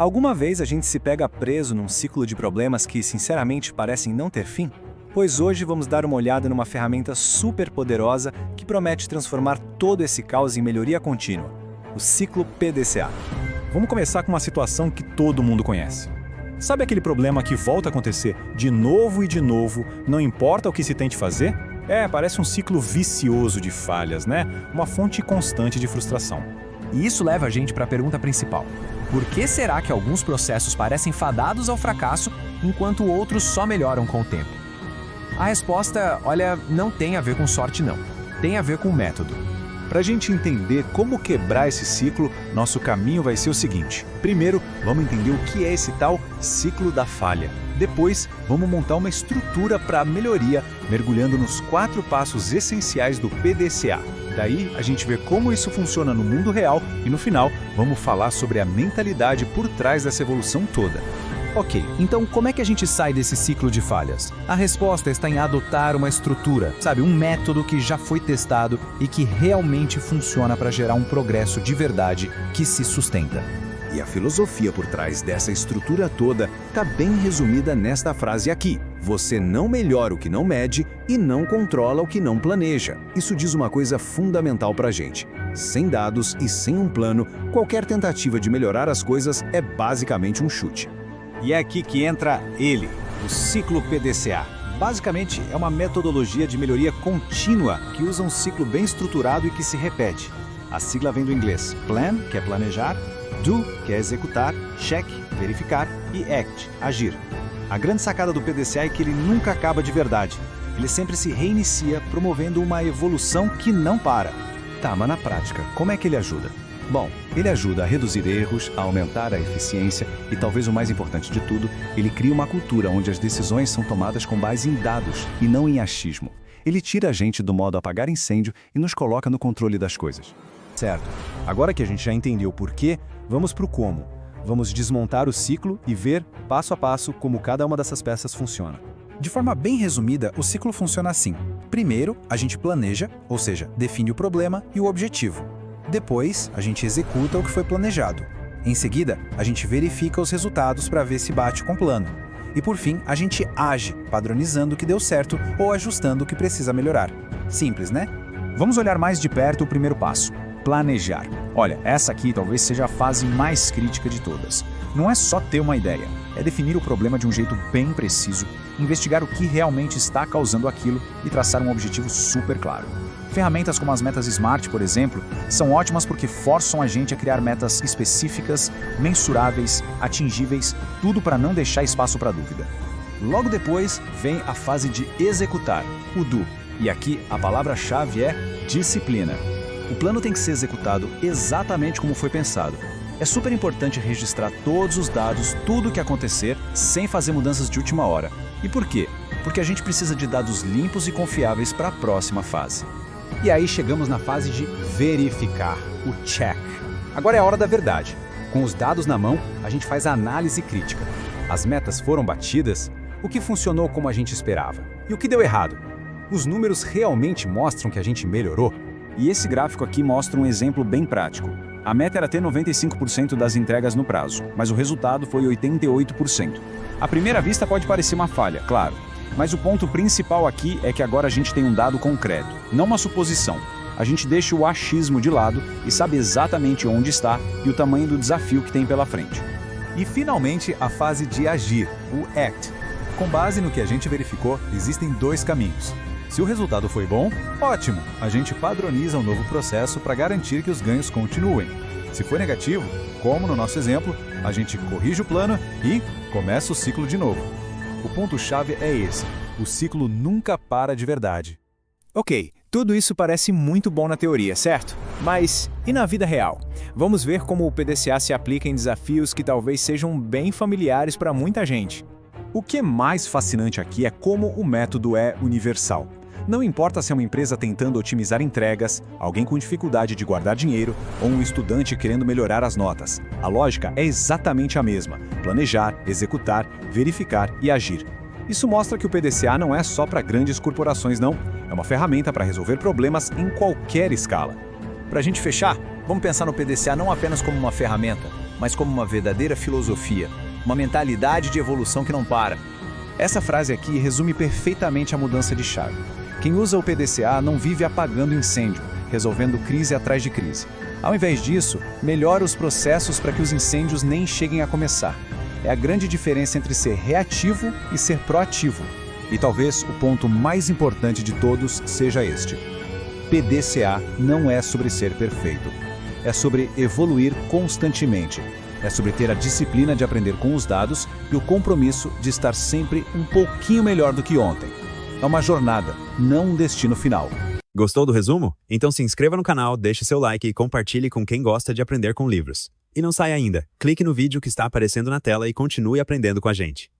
Alguma vez a gente se pega preso num ciclo de problemas que, sinceramente, parecem não ter fim? Pois hoje vamos dar uma olhada numa ferramenta super poderosa que promete transformar todo esse caos em melhoria contínua: o ciclo PDCA. Vamos começar com uma situação que todo mundo conhece. Sabe aquele problema que volta a acontecer de novo e de novo, não importa o que se tente fazer? Parece um ciclo vicioso de falhas, né? Uma fonte constante de frustração. E isso leva a gente para a pergunta principal. Por que será que alguns processos parecem fadados ao fracasso, enquanto outros só melhoram com o tempo? A resposta, não tem a ver com sorte não. Tem a ver com o método. Para a gente entender como quebrar esse ciclo, nosso caminho vai ser o seguinte. Primeiro, vamos entender o que é esse tal ciclo da falha. Depois, vamos montar uma estrutura para melhoria, mergulhando nos 4 passos essenciais do PDCA. Daí, a gente vê como isso funciona no mundo real e, no final, vamos falar sobre a mentalidade por trás dessa evolução toda. Ok, então como é que a gente sai desse ciclo de falhas? A resposta está em adotar uma estrutura, um método que já foi testado e que realmente funciona para gerar um progresso de verdade que se sustenta. E a filosofia por trás dessa estrutura toda está bem resumida nesta frase aqui: você não melhora o que não mede e não controla o que não planeja. Isso diz uma coisa fundamental para a gente. Sem dados e sem um plano, qualquer tentativa de melhorar as coisas é basicamente um chute. E é aqui que entra ele, o ciclo PDCA. Basicamente, é uma metodologia de melhoria contínua que usa um ciclo bem estruturado e que se repete. A sigla vem do inglês plan, que é planejar, do, que é executar, check, verificar, e act, agir. A grande sacada do PDCA é que ele nunca acaba de verdade. Ele sempre se reinicia, promovendo uma evolução que não para. Tá, mas na prática, como é que ele ajuda? Bom, ele ajuda a reduzir erros, a aumentar a eficiência e, talvez o mais importante de tudo, ele cria uma cultura onde as decisões são tomadas com base em dados e não em achismo. Ele tira a gente do modo apagar incêndio e nos coloca no controle das coisas. Certo. Agora que a gente já entendeu o porquê, vamos para o como. Vamos desmontar o ciclo e ver, passo a passo, como cada uma dessas peças funciona. De forma bem resumida, o ciclo funciona assim. Primeiro, a gente planeja, ou seja, define o problema e o objetivo. Depois, a gente executa o que foi planejado. Em seguida, a gente verifica os resultados para ver se bate com o plano. E por fim, a gente age, padronizando o que deu certo ou ajustando o que precisa melhorar. Simples, né? Vamos olhar mais de perto o primeiro passo: planejar. Olha, essa aqui talvez seja a fase mais crítica de todas. Não é só ter uma ideia, é definir o problema de um jeito bem preciso, investigar o que realmente está causando aquilo e traçar um objetivo super claro. Ferramentas como as metas SMART, por exemplo, são ótimas porque forçam a gente a criar metas específicas, mensuráveis, atingíveis, tudo para não deixar espaço para dúvida. Logo depois vem a fase de executar, o do, e aqui a palavra-chave é disciplina. O plano tem que ser executado exatamente como foi pensado. É super importante registrar todos os dados, tudo o que acontecer, sem fazer mudanças de última hora. E por quê? Porque a gente precisa de dados limpos e confiáveis para a próxima fase. E aí chegamos na fase de verificar, o check. Agora é a hora da verdade. Com os dados na mão, a gente faz a análise crítica. As metas foram batidas? O que funcionou como a gente esperava? E o que deu errado? Os números realmente mostram que a gente melhorou? E esse gráfico aqui mostra um exemplo bem prático. A meta era ter 95% das entregas no prazo, mas o resultado foi 88%. À primeira vista pode parecer uma falha, claro. Mas o ponto principal aqui é que agora a gente tem um dado concreto, não uma suposição. A gente deixa o achismo de lado e sabe exatamente onde está e o tamanho do desafio que tem pela frente. E finalmente a fase de agir, o act. Com base no que a gente verificou, existem 2 caminhos. Se o resultado foi bom, ótimo! A gente padroniza um novo processo para garantir que os ganhos continuem. Se foi negativo, como no nosso exemplo, a gente corrige o plano e começa o ciclo de novo. O ponto-chave é esse: o ciclo nunca para de verdade. Ok, tudo isso parece muito bom na teoria, certo? Mas e na vida real? Vamos ver como o PDCA se aplica em desafios que talvez sejam bem familiares para muita gente. O que é mais fascinante aqui é como o método é universal. Não importa se é uma empresa tentando otimizar entregas, alguém com dificuldade de guardar dinheiro ou um estudante querendo melhorar as notas. A lógica é exatamente a mesma: planejar, executar, verificar e agir. Isso mostra que o PDCA não é só para grandes corporações, não. É uma ferramenta para resolver problemas em qualquer escala. Para a gente fechar, Vamos pensar no PDCA não apenas como uma ferramenta, mas como uma verdadeira filosofia, uma mentalidade de evolução que não para. Essa frase aqui resume perfeitamente a mudança de chave. Quem usa o PDCA não vive apagando incêndio, resolvendo crise atrás de crise. Ao invés disso, melhora os processos para que os incêndios nem cheguem a começar. É a grande diferença entre ser reativo e ser proativo. E talvez o ponto mais importante de todos seja este. PDCA não é sobre ser perfeito. É sobre evoluir constantemente. É sobre ter a disciplina de aprender com os dados e o compromisso de estar sempre um pouquinho melhor do que ontem. É uma jornada, não um destino final. Gostou do resumo? Então se inscreva no canal, deixe seu like e compartilhe com quem gosta de aprender com livros. E não saia ainda, clique no vídeo que está aparecendo na tela e continue aprendendo com a gente.